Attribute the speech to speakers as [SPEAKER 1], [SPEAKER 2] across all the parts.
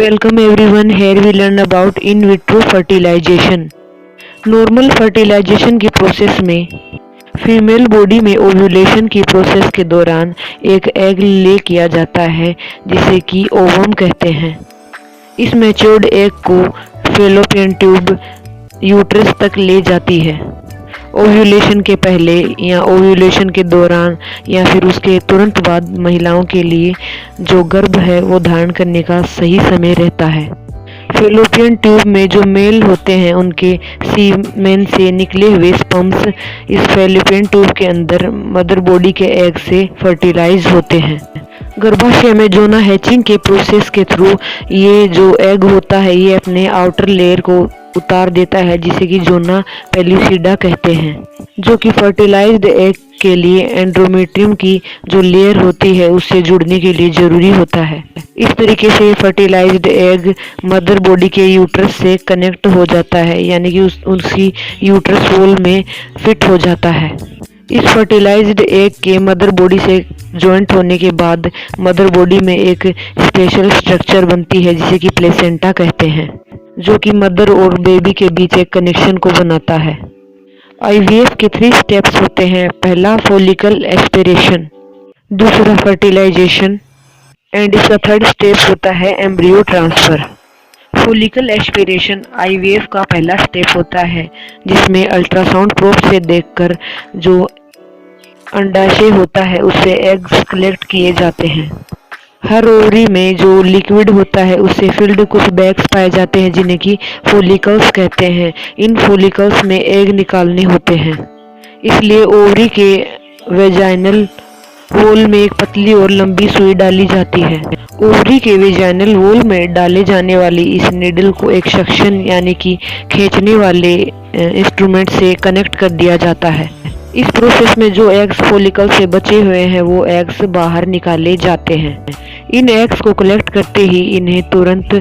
[SPEAKER 1] Welcome everyone. Here we learn about in vitro fertilization. Normal fertilization की process में female body में ovulation की process के दौरान एक एग ले किया जाता है जिसे कि ओवम कहते हैं। इस मैच्योर्ड एग को फैलोपियन ट्यूब यूट्रस तक ले जाती है। ओव्यूलेशन के पहले या ओव्यूलेशन के दौरान या फिर उसके तुरंत बाद महिलाओं के लिए जो गर्भ है वो धारण करने का सही समय रहता है। फैलोपियन ट्यूब में जो मेल होते हैं उनके सीमेन से निकले हुए स्पर्म्स इस फैलोपियन ट्यूब के अंदर मदर बॉडी के एग से फर्टिलाइज होते हैं। गर्भाशय में जोना हैचिंग के प्रोसेस के थ्रू ये जो एग होता है ये अपने आउटर लेयर को उतार देता है जिसे कि जोना पेल्यूसिडा कहते हैं, जो कि फर्टिलाइज्ड एग के लिए एंड्रोमेट्रियम की जो लेयर होती है उससे जुड़ने के लिए जरूरी होता है। इस तरीके से फर्टिलाइज्ड एग मदर बॉडी के यूट्रस से कनेक्ट हो जाता है, यानी कि उसकी यूट्रस वॉल में फिट हो जाता है। इस फर्टिलाइज्ड एग के मदर बॉडी से जॉइंट होने के बाद मदर बॉडी में एक स्पेशल स्ट्रक्चर बनती है जिसे कि प्लेसेंटा कहते हैं, जो कि मदर और बेबी के बीच एक कनेक्शन को बनाता है। आईवीएफ के 3 स्टेप्स होते हैं। पहला फॉलिकल एस्पिरेशन, दूसरा फर्टिलाइजेशन एंड इसका 3rd स्टेप होता है embryo transfer. Follicle aspiration IVF का पहला स्टेप होता है जिसमें अल्ट्रासाउंड प्रोब से देखकर जो अंडाशय होता है उससे एग्स कलेक्ट किए जाते हैं। हर ओवरी में जो लिक्विड होता है उससे फिल्ड कुछ बैग्स पाए जाते हैं जिन्हें कि फॉलिकल्स कहते हैं। इन फॉलिकल्स में एग निकालने होते हैं, इसलिए ओवरी के वेजाइनल वॉल में एक पतली और लंबी सुई डाली जाती है। ओवरी के वेजाइनल वॉल में डाले जाने वाली इस निडल को एक सक्शन यानी कि खींचने वाले इंस्ट्रूमेंट से कनेक्ट कर दिया जाता है। इस प्रोसेस में जो एग्स फॉलिकल से बचे हुए हैं वो एग्स बाहर निकाले जाते हैं। इन एग्स को कलेक्ट करते ही इन्हें तुरंत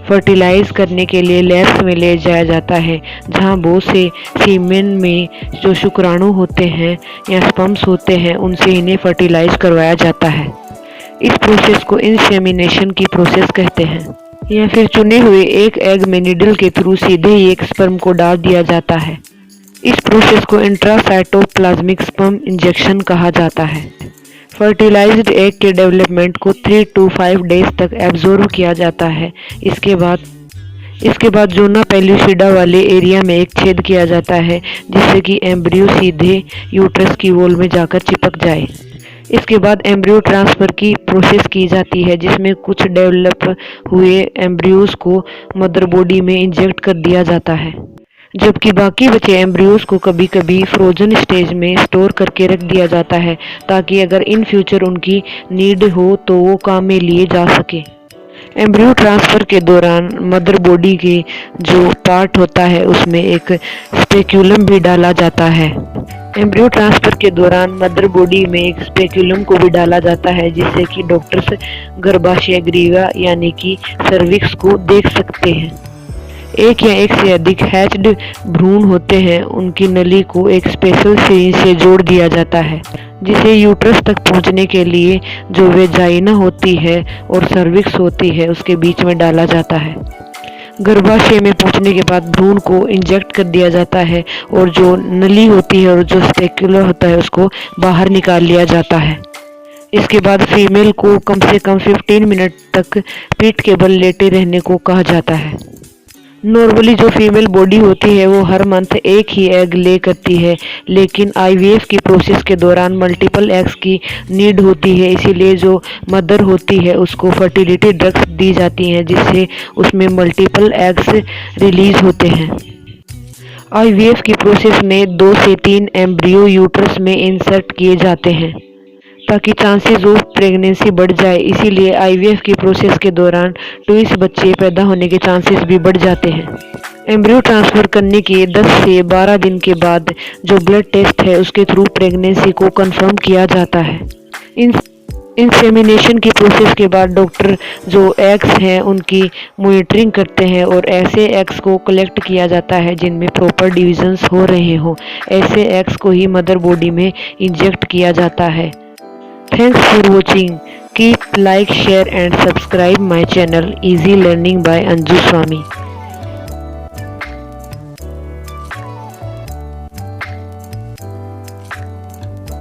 [SPEAKER 1] फर्टिलाइज करने के लिए लैब्स में ले जाया जाता है, जहां बहुत से सीमेन में जो शुक्राणु होते हैं या स्पर्म्स होते हैं उनसे इन्हें फर्टिलाइज करवाया जाता है। इस प्रोसेस को इंसेमिनेशन की प्रोसेस कहते हैं। या फिर चुने हुए एक एग में निडल के थ्रू सीधे ही एक स्पर्म को डाल दिया जाता है। इस प्रोसेस को इंट्रासाइटोप्लाज्मिक स्पर्म इंजेक्शन कहा जाता है। फर्टिलाइज्ड एग के डेवलपमेंट को 3 to 5 डेज तक एब्जॉर्ब किया जाता है। इसके बाद जोना पेल्यूसिडा वाले एरिया में एक छेद किया जाता है जिससे कि एम्ब्रियो सीधे यूट्रस की वॉल में जाकर चिपक जाए। इसके बाद एम्ब्रियो ट्रांसफर की प्रोसेस की जाती है जिसमें कुछ डेवलप हुए एम्ब्रियोज को मदर बॉडी में इंजेक्ट कर दिया जाता है, जबकि बाकी बचे एम्ब्रियोज को कभी कभी फ्रोजन स्टेज में स्टोर करके रख दिया जाता है ताकि अगर इन फ्यूचर उनकी नीड हो तो वो काम में लिए जा सके। एम्ब्रियो ट्रांसफर के दौरान मदर बॉडी के जो पार्ट होता है उसमें एक स्पेक्यूलम भी डाला जाता है। एम्ब्रियो ट्रांसफर के दौरान मदर बॉडी में एक स्पेक्यूलम को भी डाला जाता है जिससे कि डॉक्टर्स गर्भाशय ग्रीवा यानी कि सर्विक्स को देख सकते हैं। एक या एक से अधिक हैच्ड भ्रूण होते हैं, उनकी नली को एक स्पेशल सिरिंज से जोड़ दिया जाता है जिसे यूट्रस तक पहुंचने के लिए जो वेजाइना होती है और सर्विक्स होती है उसके बीच में डाला जाता है। गर्भाशय में पहुंचने के बाद भ्रूण को इंजेक्ट कर दिया जाता है और जो नली होती है और जो स्पेक्यूलर होता है उसको बाहर निकाल लिया जाता है। इसके बाद फीमेल को कम से कम 15 मिनट तक पीठ के बल लेटे रहने को कहा जाता है। नॉर्मली जो फीमेल बॉडी होती है वो हर मंथ एक ही एग ले करती है, लेकिन आईवीएफ की प्रोसेस के दौरान मल्टीपल एग्स की नीड होती है, इसीलिए जो मदर होती है उसको फर्टिलिटी ड्रग्स दी जाती हैं जिससे उसमें मल्टीपल एग्स रिलीज होते हैं। आईवीएफ की प्रोसेस में 2 से 3 एम्ब्रियो यूट्रस में इंसर्ट किए जाते हैं ताकि चांसेस ऑफ प्रेगनेंसी बढ़ जाए। इसीलिए आईवीएफ की प्रोसेस के दौरान ट्विंस बच्चे पैदा होने के चांसेस भी बढ़ जाते हैं। एम्ब्रियो ट्रांसफर करने के 10 से 12 दिन के बाद जो ब्लड टेस्ट है उसके थ्रू प्रेगनेंसी को कंफर्म किया जाता है। इंसेमिनेशन की प्रोसेस के बाद डॉक्टर जो एग्स हैं उनकी मॉनिटरिंग करते हैं और ऐसे एग्स को कलेक्ट किया जाता है जिनमें प्रॉपर डिविजन्स हो रहे हों। ऐसे एग्स को ही मदर बॉडी में इंजेक्ट किया जाता है। Thanks for watching. Keep like, share and subscribe my channel Easy Learning by Anju Swami.